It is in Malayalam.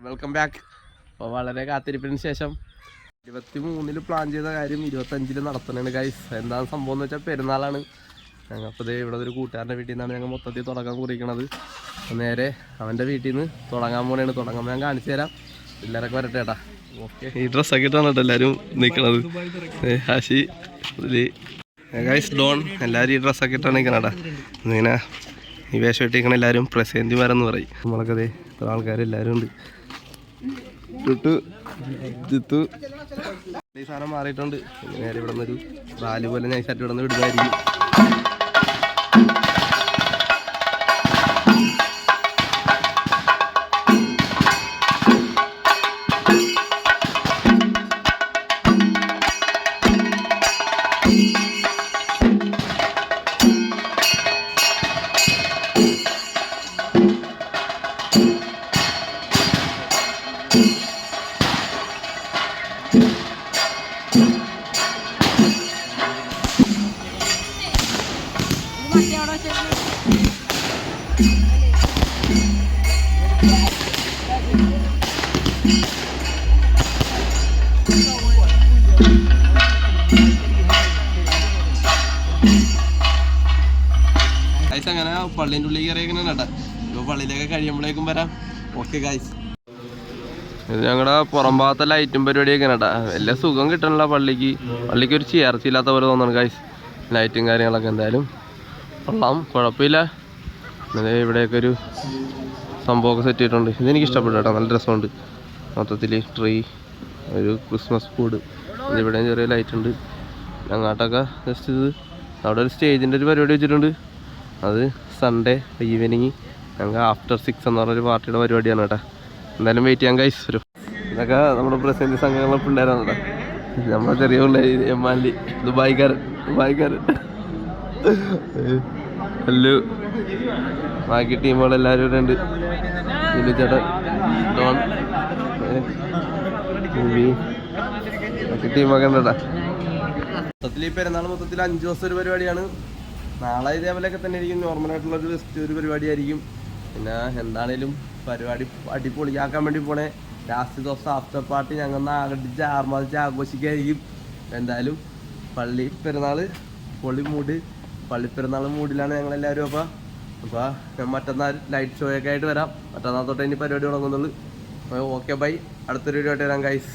Welcome back. അപ്പോൾ വളരെ കാത്തിരിപ്പിന് ശേഷം 23-ൽ പ്ലാൻ ചെയ്ത കാര്യം 25-ൽ നടത്തണേണ് ഗൈസ്. എന്താണ് സംഭവം എന്ന് വെച്ചാൽ പെരുന്നാളാണ്. ഞങ്ങൾക്കത് ഇവിടെ ഒരു കൂട്ടുകാരൻ്റെ വീട്ടിൽ നിന്നാണ് ഞങ്ങൾ മൊത്തത്തിൽ തുടങ്ങാൻ കുറിക്കണത്. നേരെ അവൻ്റെ വീട്ടിൽ നിന്ന് തുടങ്ങാൻ പോണേണ്. തുടങ്ങുമ്പോൾ ഞാൻ കാണിച്ചു തരാം. പിള്ളേരൊക്കെ വരട്ടെ ഏട്ടാ. ഓക്കെ, ഈ ഡ്രസ്സൊക്കെ ഇട്ടാണ് കേട്ടോ എല്ലാവരും നിൽക്കണത്. ഹാഷി ഗൈസ് ഡോൺ എല്ലാവരും ഈ ഡ്രസ്സൊക്കെ ഇട്ടാണ് നിൽക്കണേട്ടാ. ഇങ്ങനെ ഈ വേഷം ഇട്ടിരിക്കണ എല്ലാവരും പ്രസേന്തിമാരെന്ന് പറയും. നമ്മളൊക്കെ ഇത്ര ആൾക്കാരെല്ലാവരും ഉണ്ട്. ഈ സാധനം മാറിയിട്ടുണ്ട്. നേരെ ഇവിടെ നിന്നൊരു റാലി പോലെ നൈസായിട്ട് ഇവിടെ നിന്ന് വിടുന്നതായിരിക്കും. അങ്ങനെ പള്ളീൻ്റെ ഉള്ളിൽ കയറിയേക്കണ കേട്ടാ. ഇപ്പോൾ പള്ളിയിലേക്ക് കഴിയുമ്പോഴേക്കും വരാം. ഓക്കെ ഗൈസ്, ഇത് ഞങ്ങളുടെ പുറം ഭാഗത്തെ ലൈറ്റും പരിപാടിയൊക്കെ കേട്ടാ. വലിയ സുഖം കിട്ടണില്ല പള്ളിക്ക് ഒരു ചേർച്ചയില്ലാത്ത പോലെ തോന്നണം ഗൈസ്. ലൈറ്റും കാര്യങ്ങളൊക്കെ എന്തായാലും കൊള്ളാം, കുഴപ്പമില്ല. ഇവിടെയൊക്കെ ഒരു സംഭവമൊക്കെ സെറ്റ് ചെയ്തിട്ടുണ്ട്. ഇതെനിക്ക് ഇഷ്ടപ്പെട്ടു കേട്ടോ, നല്ല രസമുണ്ട്. മൊത്തത്തിൽ ട്രീ, ഒരു ക്രിസ്മസ് ഫുഡ്, ഇവിടെയും ചെറിയ ലൈറ്റ് ഉണ്ട്. അങ്ങോട്ടൊക്കെ ജസ്റ്റ് ഇത് അവിടെ ഒരു സ്റ്റേജിൻ്റെ ഒരു പരിപാടി വെച്ചിട്ടുണ്ട്. അത് സൺഡേ ഈവനിങ് ഞങ്ങൾക്ക് ആഫ്റ്റർ 6 എന്ന് പറഞ്ഞൊരു പാർട്ടിയുടെ പരിപാടിയാണ് കേട്ടോ. എന്തായാലും വെയിറ്റ് ചെയ്യാൻ ഗൈസ് വരും. ഇതൊക്കെ നമ്മുടെ പ്രസിഡന്റ് സംഘങ്ങളെ പിള്ളേരാണ് കേട്ടോ. നമ്മളെ ചെറിയ പിള്ളേർ എമ്മാലി ദുബായിക്കാരൻ അല്ലു, ബാക്കി ടീമുകളെല്ലാവരും ഇവിടെ ഉണ്ട്. ചേട്ടൻ ഡോൺ, ബാക്കി ടീമൊക്കെ ഉണ്ട് കേട്ടോ. മൊത്തത്തിൽ ഈ പെരുന്നാൾ മൊത്തത്തിൽ 5 ദിവസം ഒരു പരിപാടിയാണ്. നാളെ ഇതേപോലെയൊക്കെ തന്നെ ആയിരിക്കും. നോർമലായിട്ടുള്ളൊരു ഒരു പരിപാടിയായിരിക്കും. പിന്നെ എന്താണേലും പരിപാടി അടിപൊളിയാക്കാൻ വേണ്ടി പോണേ. ലാസ്റ്റ് ദിവസം ആഫ്റ്റർ പാർട്ടി ഞങ്ങൾ അടിച്ച് ആർമാദിച്ച് ആഘോഷിക്കായിരിക്കും. എന്തായാലും പള്ളിപ്പെരുന്നാൾ മൂഡിലാണ് ഞങ്ങളെല്ലാവരും. അപ്പോൾ മറ്റന്നാൾ ലൈറ്റ് ഷോ ഒക്കെ ആയിട്ട് വരാം. മറ്റന്നാൾ തൊട്ട് ഇനി പരിപാടി തുടങ്ങുന്നുള്ളൂ. ഓക്കെ ബൈ, അടുത്തൊരു വീഡിയോ ആയിട്ട് വരാം ഗൈസ്.